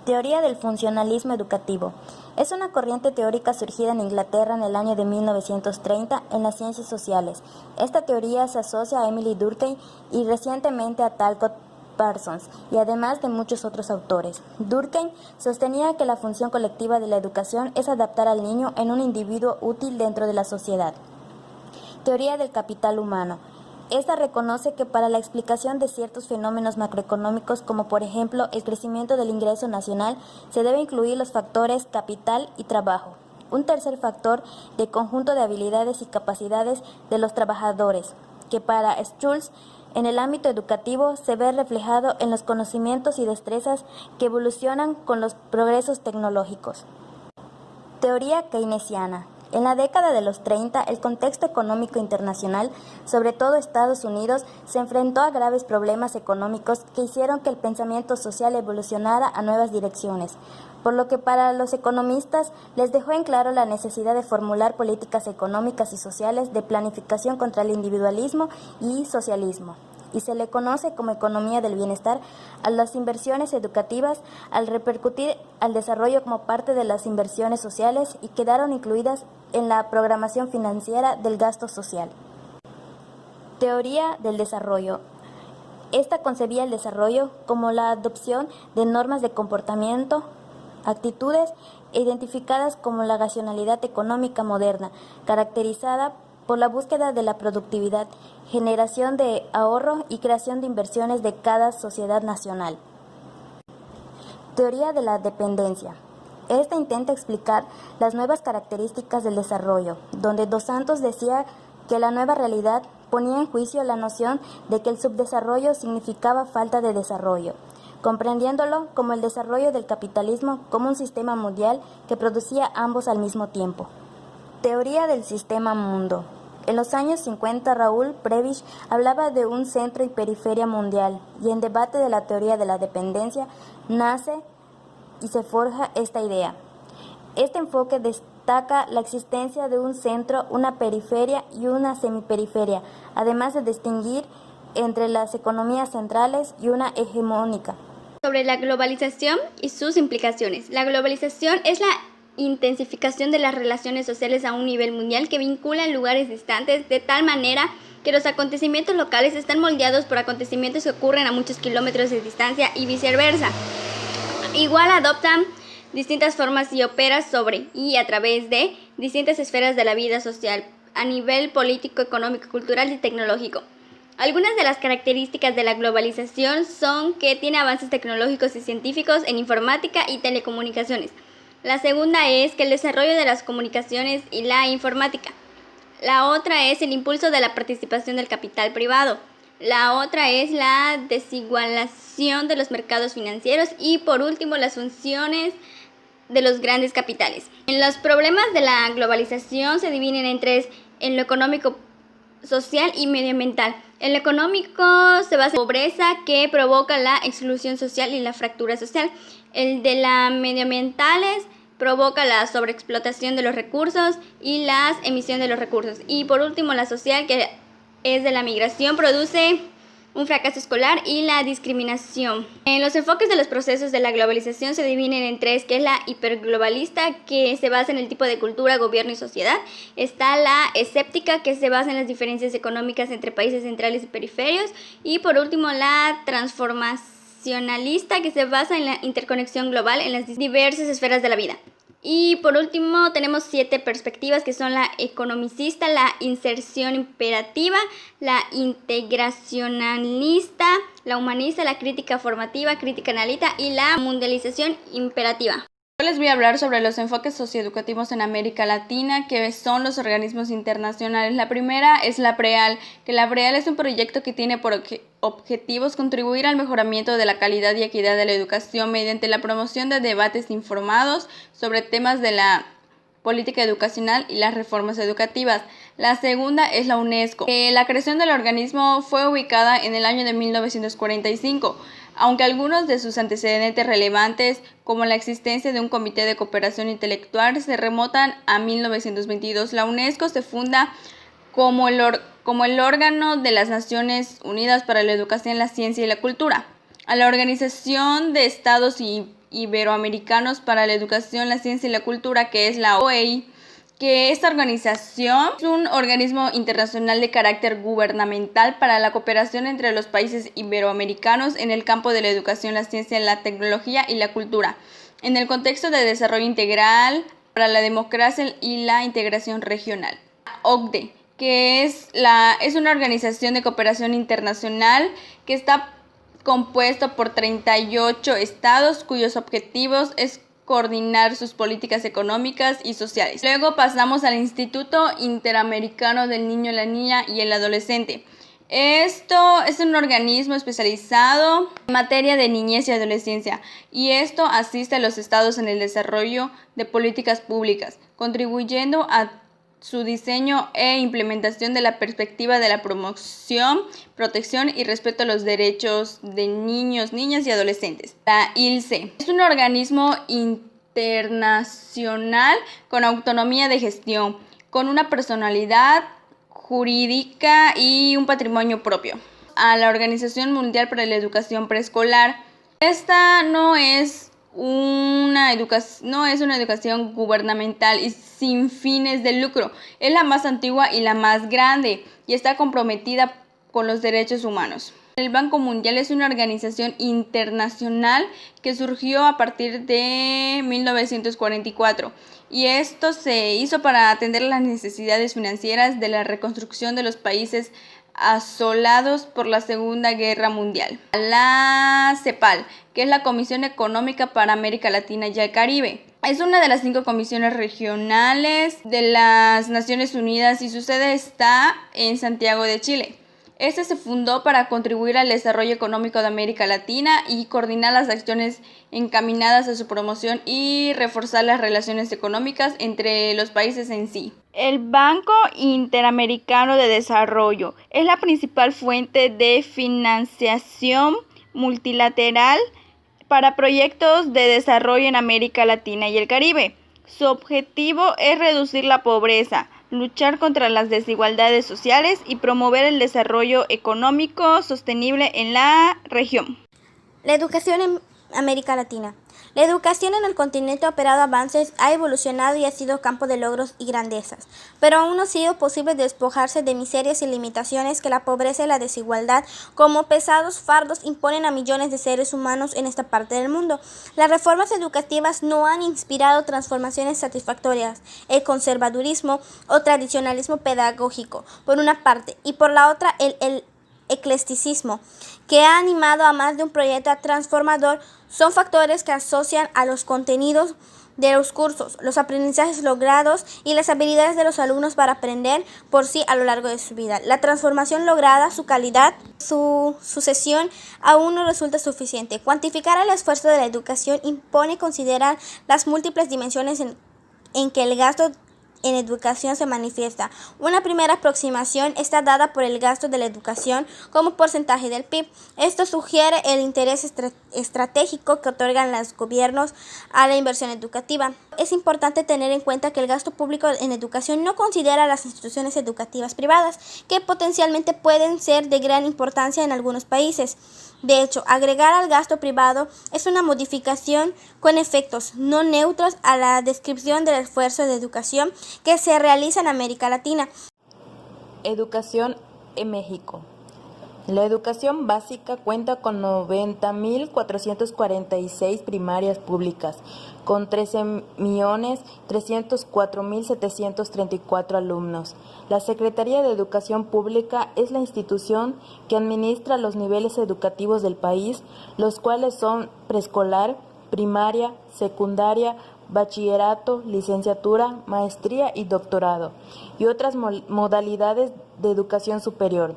Teoría del funcionalismo educativo. Es una corriente teórica surgida en Inglaterra en el año de 1930 en las ciencias sociales. Esta teoría se asocia a Emily Durkheim y recientemente a Talcott Parsons, y además de muchos otros autores. Durkheim sostenía que la función colectiva de la educación es adaptar al niño en un individuo útil dentro de la sociedad. Teoría del capital humano. Esta reconoce que para la explicación de ciertos fenómenos macroeconómicos, como por ejemplo el crecimiento del ingreso nacional, se debe incluir los factores capital y trabajo. Un tercer factor de conjunto de habilidades y capacidades de los trabajadores, que para Schulz, en el ámbito educativo, se ve reflejado en los conocimientos y destrezas que evolucionan con los progresos tecnológicos. Teoría keynesiana. En la década de los 30, el contexto económico internacional, sobre todo Estados Unidos, se enfrentó a graves problemas económicos que hicieron que el pensamiento social evolucionara a nuevas direcciones, por lo que para los economistas les dejó en claro la necesidad de formular políticas económicas y sociales de planificación contra el individualismo y socialismo, y se le conoce como economía del bienestar a las inversiones educativas al repercutir al desarrollo como parte de las inversiones sociales y quedaron incluidas en la programación financiera del gasto social. Teoría del desarrollo. Esta concebía el desarrollo como la adopción de normas de comportamiento, actitudes identificadas como la racionalidad económica moderna, caracterizada por la búsqueda de la productividad, generación de ahorro y creación de inversiones de cada sociedad nacional. Teoría de la dependencia. Esta intenta explicar las nuevas características del desarrollo, donde Dos Santos decía que la nueva realidad ponía en juicio la noción de que el subdesarrollo significaba falta de desarrollo, comprendiéndolo como el desarrollo del capitalismo como un sistema mundial que producía ambos al mismo tiempo. Teoría del sistema mundo. En los años 50, Raúl Prebisch hablaba de un centro y periferia mundial, y en debate de la teoría de la dependencia nace y se forja esta idea. Este enfoque destaca la existencia de un centro, una periferia y una semiperiferia, además de distinguir entre las economías centrales y una hegemónica. Sobre la globalización y sus implicaciones. La globalización es la intensificación de las relaciones sociales a un nivel mundial que vinculan lugares distantes de tal manera que los acontecimientos locales están moldeados por acontecimientos que ocurren a muchos kilómetros de distancia y viceversa. Igual adoptan distintas formas y opera sobre y a través de distintas esferas de la vida social a nivel político, económico, cultural y tecnológico. Algunas de las características de la globalización son que tiene avances tecnológicos y científicos en informática y telecomunicaciones. La segunda es que el desarrollo de las comunicaciones y la informática. La otra es el impulso de la participación del capital privado. La otra es la desigualación de los mercados financieros y por último las funciones de los grandes capitales. En los problemas de la globalización se dividen en tres: en lo económico, social y medioambiental. En lo económico se basa en la pobreza que provoca la exclusión social y la fractura social. El de la medioambientales provoca la sobreexplotación de los recursos y las emisiones de los recursos. Y por último la social, que es de la migración, produce un fracaso escolar y la discriminación. Los enfoques de los procesos de la globalización se dividen en tres, que es la hiperglobalista, que se basa en el tipo de cultura, gobierno y sociedad. Está la escéptica, que se basa en las diferencias económicas entre países centrales y periféricos. Y por último la transformacionalista, que se basa en la interconexión global en las diversas esferas de la vida. Y por último tenemos 7 perspectivas, que son la economicista, la inserción imperativa, la integracionalista, la humanista, la crítica formativa, crítica analítica y la mundialización imperativa. Hoy les voy a hablar sobre los enfoques socioeducativos en América Latina, que son los organismos internacionales. La primera es la PREAL, que la PREAL es un proyecto que tiene por objetivos contribuir al mejoramiento de la calidad y equidad de la educación mediante la promoción de debates informados sobre temas de la política educacional y las reformas educativas. La segunda es la UNESCO. La creación del organismo fue ubicada en el año de 1945, aunque algunos de sus antecedentes relevantes, como la existencia de un comité de cooperación intelectual, se remontan a 1922. La UNESCO se funda como el órgano de las Naciones Unidas para la Educación, la Ciencia y la Cultura. A la Organización de Estados y Iberoamericanos para la Educación, la Ciencia y la Cultura, que es la OEI, que esta organización es un organismo internacional de carácter gubernamental para la cooperación entre los países iberoamericanos en el campo de la educación, la ciencia, la tecnología y la cultura, en el contexto de desarrollo integral para la democracia y la integración regional. OCDE, que es una organización de cooperación internacional que está compuesto por 38 estados cuyos objetivos es coordinar sus políticas económicas y sociales. Luego pasamos al Instituto Interamericano del Niño, la Niña y el Adolescente. Esto es un organismo especializado en materia de niñez y adolescencia, y esto asiste a los estados en el desarrollo de políticas públicas, contribuyendo a su diseño e implementación de la perspectiva de la promoción, protección y respeto a los derechos de niños, niñas y adolescentes. La ILCE es un organismo internacional con autonomía de gestión, con una personalidad jurídica y un patrimonio propio. A la Organización Mundial para la Educación Preescolar. Esta no es una educación gubernamental y sin fines de lucro. Es la más antigua y la más grande y está comprometida con los derechos humanos. El Banco Mundial es una organización internacional que surgió a partir de 1944 y esto se hizo para atender las necesidades financieras de la reconstrucción de los países asolados por la Segunda Guerra Mundial. La CEPAL, que es la Comisión Económica para América Latina y el Caribe. Es una de las 5 comisiones regionales de las Naciones Unidas y su sede está en Santiago de Chile. Este se fundó para contribuir al desarrollo económico de América Latina y coordinar las acciones encaminadas a su promoción y reforzar las relaciones económicas entre los países en sí. El Banco Interamericano de Desarrollo es la principal fuente de financiación multilateral para proyectos de desarrollo en América Latina y el Caribe. Su objetivo es reducir la pobreza, luchar contra las desigualdades sociales y promover el desarrollo económico sostenible en la región. La educación en América Latina. La educación en el continente ha operado avances, ha evolucionado y ha sido campo de logros y grandezas, pero aún no ha sido posible despojarse de miserias y limitaciones que la pobreza y la desigualdad como pesados fardos imponen a millones de seres humanos en esta parte del mundo. Las reformas educativas no han inspirado transformaciones satisfactorias. El conservadurismo o tradicionalismo pedagógico, por una parte, y por la otra el eclecticismo, que ha animado a más de un proyecto transformador, son factores que asocian a los contenidos de los cursos, los aprendizajes logrados y las habilidades de los alumnos para aprender por sí a lo largo de su vida. La transformación lograda, su calidad, su sucesión aún no resulta suficiente. Cuantificar el esfuerzo de la educación impone considerar las múltiples dimensiones en que el gasto en educación se manifiesta. Una primera aproximación está dada por el gasto de la educación como porcentaje del PIB. Esto sugiere el interés estratégico que otorgan los gobiernos a la inversión educativa. Es importante tener en cuenta que el gasto público en educación no considera las instituciones educativas privadas, que potencialmente pueden ser de gran importancia en algunos países. De hecho, agregar al gasto privado es una modificación con efectos no neutros a la descripción del esfuerzo de educación que se realiza en América Latina. Educación en México. La educación básica cuenta con 90.446 primarias públicas, con 13.304.734 alumnos. La Secretaría de Educación Pública es la institución que administra los niveles educativos del país, los cuales son preescolar, primaria, secundaria, bachillerato, licenciatura, maestría y doctorado, y otras modalidades de educación superior,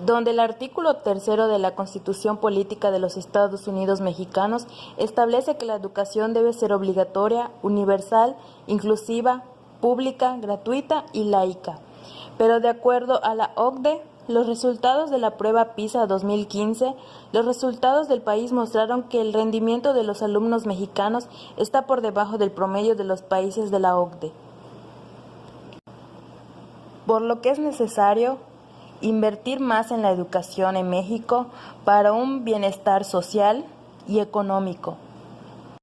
donde el artículo 3 de la Constitución Política de los Estados Unidos Mexicanos establece que la educación debe ser obligatoria, universal, inclusiva, pública, gratuita y laica. Pero de acuerdo a la OCDE, los resultados de la prueba PISA 2015, los resultados del país mostraron que el rendimiento de los alumnos mexicanos está por debajo del promedio de los países de la OCDE. Por lo que es necesario invertir más en la educación en México para un bienestar social, y económico.